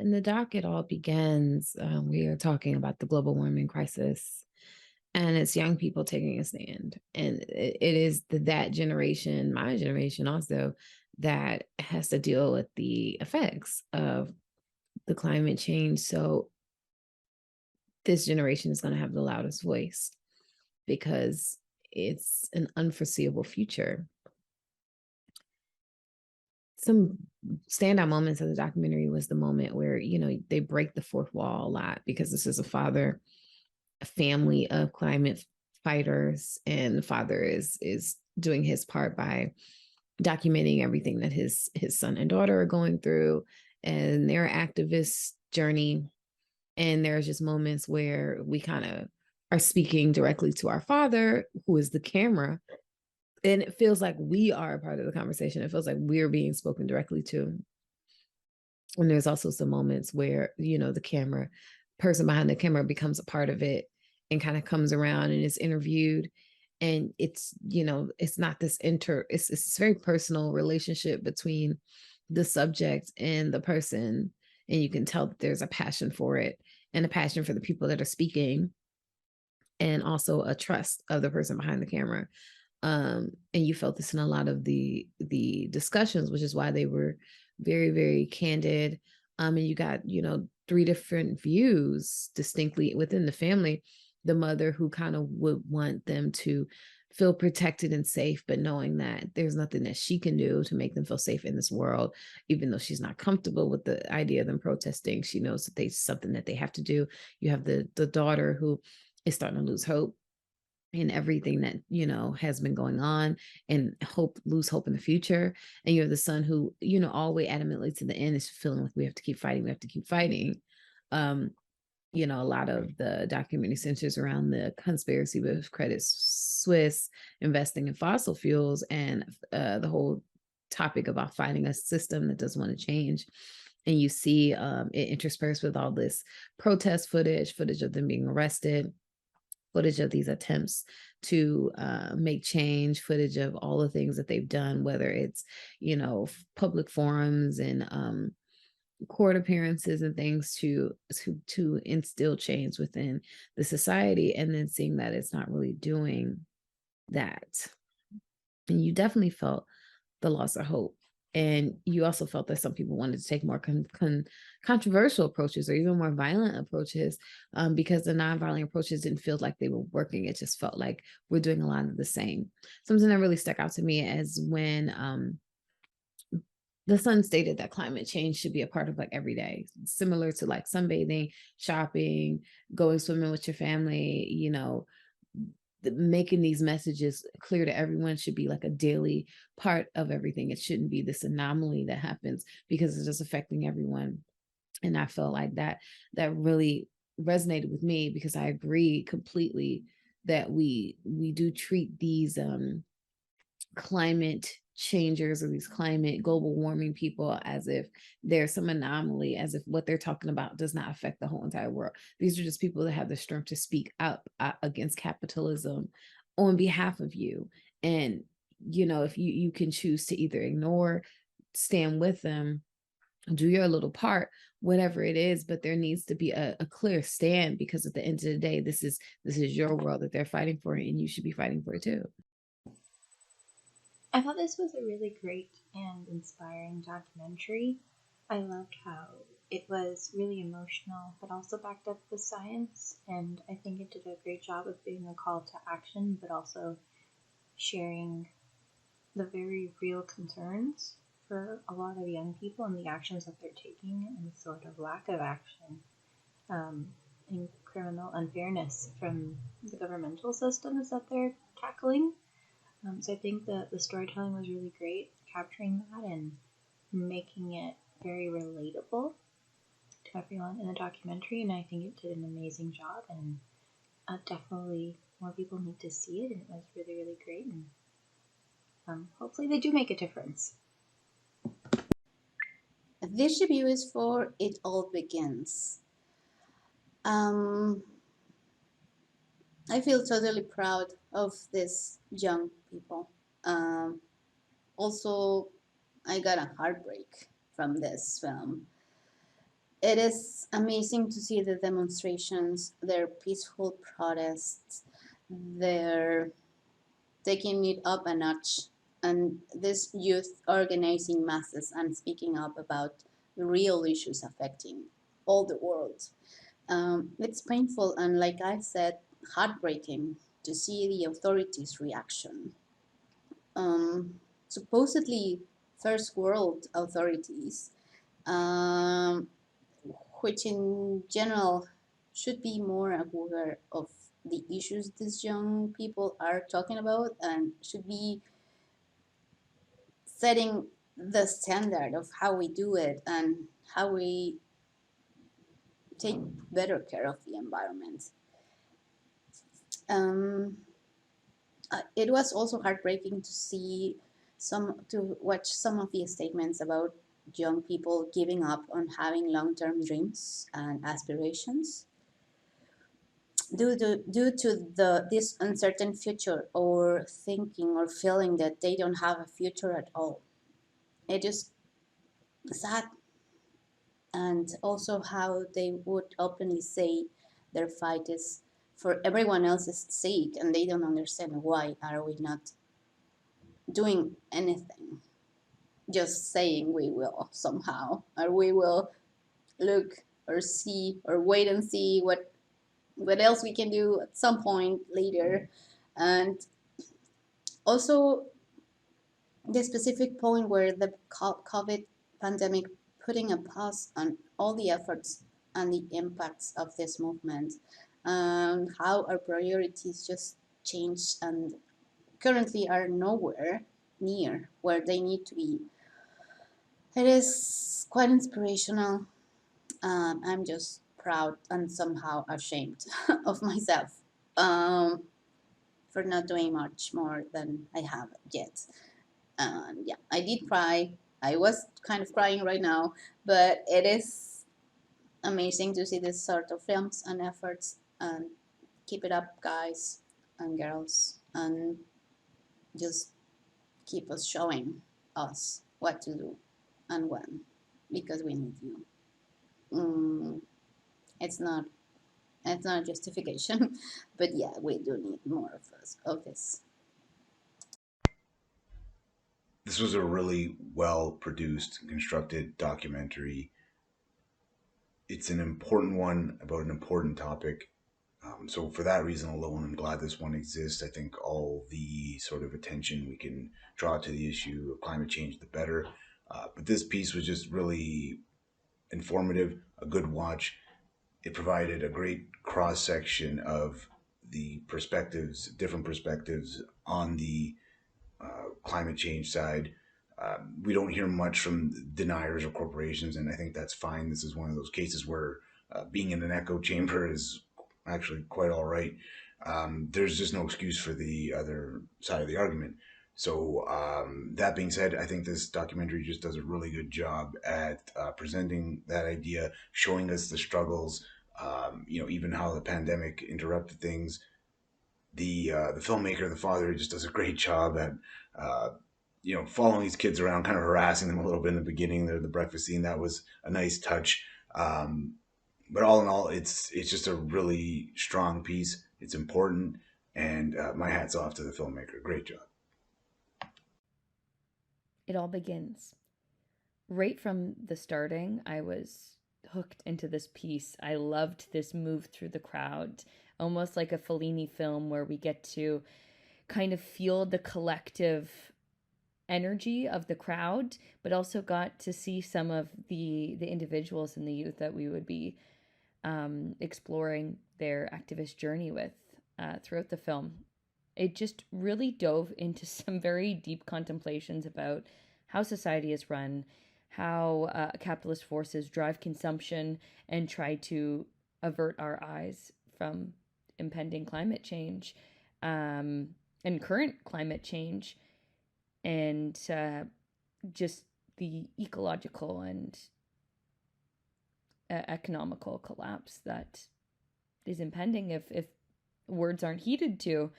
in the doc, it all begins. We are talking about the global warming crisis, and it's young people taking a stand. And it is that generation, my generation also, that has to deal with the effects of the climate change. So this generation is going to have the loudest voice because it's an unforeseeable future. Some standout moments of the documentary was the moment where, they break the fourth wall a lot, because this is a family of climate fighters, and the father is doing his part by documenting everything that his son and daughter are going through and their activist journey. And there's just moments where we kind of are speaking directly to our father, who is the camera, and it feels like we are a part of the conversation. It feels like we're being spoken directly to. And there's also some moments where, the person behind the camera becomes a part of it and kind of comes around and is interviewed. And it's not this it's this very personal relationship between the subject and the person. And you can tell that there's a passion for it, and a passion for the people that are speaking, and also a trust of the person behind the camera. And you felt this in a lot of the discussions, which is why they were very, very candid. And you got, three different views distinctly within the family. The mother, who kind of would want them to feel protected and safe, but knowing that there's nothing that she can do to make them feel safe in this world, even though she's not comfortable with the idea of them protesting. She knows that there's something that they have to do. You have the daughter, who is starting to lose hope in everything that has been going on, and lose hope in the future. And you have the son, who all the way adamantly to the end is feeling like we have to keep fighting. um a lot of the documentary centers around the conspiracy with Credit Suisse investing in fossil fuels, and the whole topic about fighting a system that doesn't want to change. And you see it interspersed with all this protest footage of them being arrested, footage of these attempts to make change, footage of all the things that they've done, whether it's, public forums and court appearances and things to instill change within the society, and then seeing that it's not really doing that. And you definitely felt the loss of hope. And you also felt that some people wanted to take more controversial approaches, or even more violent approaches, because the nonviolent approaches didn't feel like they were working. It just felt like we're doing a lot of the same. Something that really stuck out to me as when the son stated that climate change should be a part of like every day, similar to like sunbathing, shopping, going swimming with your family, making these messages clear to everyone should be like a daily part of everything. It shouldn't be this anomaly that happens because it's just affecting everyone. And I felt like that really resonated with me, because I agree completely that we do treat these climate changers, or these climate global warming people, as if there's some anomaly, as if what they're talking about does not affect the whole entire world. These are just people that have the strength to speak up against capitalism on behalf of you. And if you can choose to either ignore, stand with them, do your little part, whatever it is, but there needs to be a clear stand, because at the end of the day, this is your world that they're fighting for, and you should be fighting for it too. I thought this was a really great and inspiring documentary. I loved how it was really emotional, but also backed up with science, and I think it did a great job of being a call to action, but also sharing the very real concerns for a lot of young people and the actions that they're taking, and the sort of lack of action um, and criminal unfairness from the governmental systems that they're tackling. So I think that the storytelling was really great, capturing that and making it very relatable to everyone in the documentary. And I think it did an amazing job. And definitely more people need to see it. And it was really, really great. And hopefully they do make a difference. This review is for It All Begins. Um, I feel totally proud of these young people. Um, Also, I got a heartbreak from this film. it is amazing to see the demonstrations, their peaceful protests, their taking it up a notch, and this youth organizing masses and speaking up about the real issues affecting all the world. It's painful and, like I said, heartbreaking to see the authorities' reaction. Supposedly, first world authorities, um, which in general should be more aware of the issues these young people are talking about and should be setting the standard of how we do it and how we take better care of the environment. Um, it was also heartbreaking to see to watch some of the statements about young people giving up on having long-term dreams and aspirations due to this uncertain future, or thinking or feeling that they don't have a future at all. It is sad. And also how they would openly say their fight is for everyone else's sake, and they don't understand why are we not doing anything, just saying we will somehow, or we will look or see or wait and see what else we can do at some point later. And also the specific point where the COVID pandemic putting a pause on all the efforts and the impacts of this movement, how our priorities just changed and currently are nowhere near where they need to be. It is quite inspirational. I'm just proud and somehow ashamed of myself, for not doing much more than I have yet. And yeah, I did cry. I was kind of crying right now, but it is amazing to see this sort of films and efforts. And keep it up, guys and girls, and just keep us showing us what to do and when, because we need you. Mm, it's not a justification, but yeah, we do need more of us of this. This was a really well produced, constructed documentary. It's an important one about an important topic. So for that reason alone, I'm glad this one exists. I think all the sort of attention we can draw to the issue of climate change, the better. But this piece was just really informative, a good watch. It provided a great cross section of the perspectives, different perspectives on the climate change side. We don't hear much from deniers or corporations, and I think that's fine. This is one of those cases where being in an echo chamber is actually quite all right. There's just no excuse for the other side of the argument. So that being said, I think this documentary just does a really good job at presenting that idea, showing us the struggles. Even how the pandemic interrupted things. The filmmaker, the father, just does a great job at following these kids around, kind of harassing them a little bit in the beginning. The breakfast scene, that was a nice touch. But all in all, it's just a really strong piece. It's important, and my hat's off to the filmmaker. Great job. It all begins. Right from the starting, I was hooked into this piece. I loved this move through the crowd, almost like a Fellini film where we get to kind of feel the collective energy of the crowd, but also got to see some of the individuals and the youth that we would be exploring their activist journey with throughout the film. It just really dove into some very deep contemplations about how society is run, how capitalist forces drive consumption and try to avert our eyes from impending climate change and current climate change, and just the ecological and economical collapse that is impending if words aren't heeded to.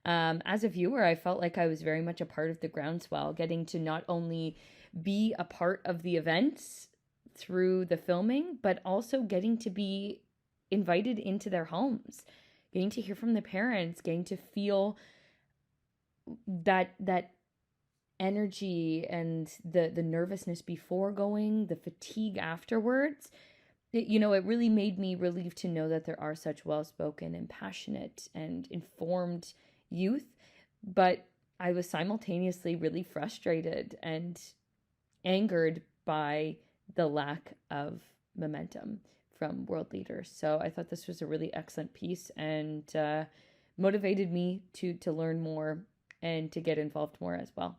As a viewer, I felt like I was very much a part of the groundswell, getting to not only be a part of the events through the filming, but also getting to be invited into their homes, getting to hear from the parents, getting to feel that energy and the nervousness before going, the fatigue afterwards. It really made me relieved to know that there are such well-spoken and passionate and informed youth, but I was simultaneously really frustrated and angered by the lack of momentum from world leaders. So I thought this was a really excellent piece, and motivated me to learn more and to get involved more as well.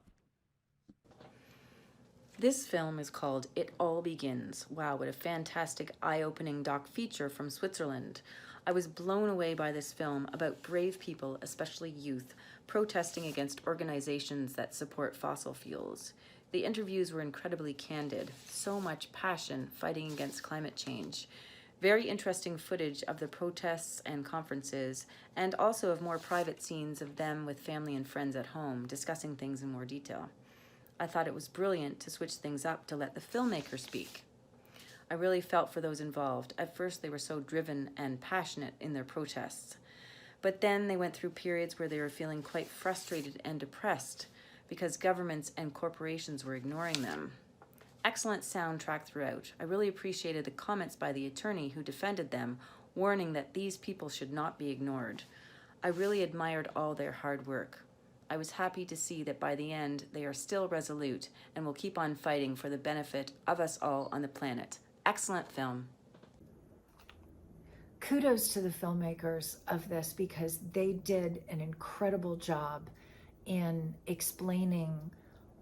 This film is called It All Begins. Wow, what a fantastic eye-opening doc feature from Switzerland. I was blown away by this film about brave people, especially youth, protesting against organizations that support fossil fuels. The interviews were incredibly candid, so much passion fighting against climate change. Very interesting footage of the protests and conferences, and also of more private scenes of them with family and friends at home, discussing things in more detail. I thought it was brilliant to switch things up to let the filmmaker speak. I really felt for those involved. At first, they were so driven and passionate in their protests. But then they went through periods where they were feeling quite frustrated and depressed because governments and corporations were ignoring them. Excellent soundtrack throughout. I really appreciated the comments by the attorney who defended them, warning that these people should not be ignored. I really admired all their hard work. I was happy to see that by the end, they are still resolute and will keep on fighting for the benefit of us all on the planet. Excellent film. Kudos to the filmmakers of this, because they did an incredible job in explaining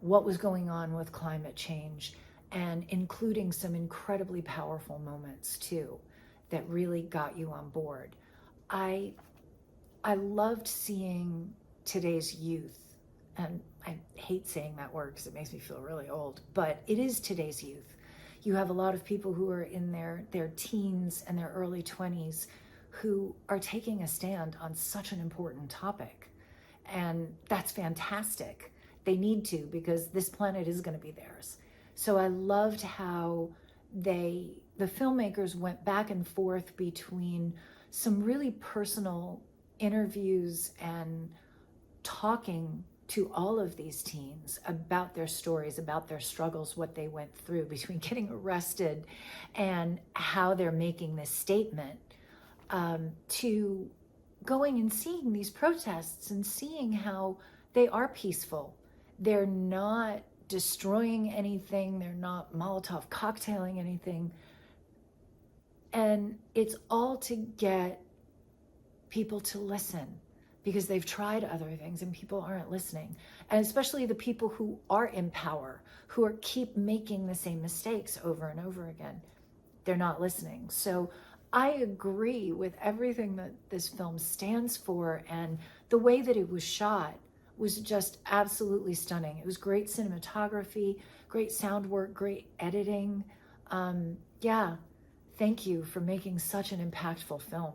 what was going on with climate change and including some incredibly powerful moments too that really got you on board. I loved seeing today's youth, and I hate saying that word because it makes me feel really old, but it is today's youth. You have a lot of people who are in their teens and their early 20s who are taking a stand on such an important topic. And that's fantastic. They need to, because this planet is going to be theirs. So I loved how the filmmakers went back and forth between some really personal interviews and talking to all of these teens about their stories, about their struggles, what they went through between getting arrested and how they're making this statement, to going and seeing these protests and seeing how they are peaceful. They're not destroying anything. They're not Molotov cocktailing anything. And it's all to get people to listen, because they've tried other things and people aren't listening. And especially the people who are in power, who keep making the same mistakes over and over again. They're not listening. So I agree with everything that this film stands for, and the way that it was shot was just absolutely stunning. It was great cinematography, great sound work, great editing. Thank you for making such an impactful film.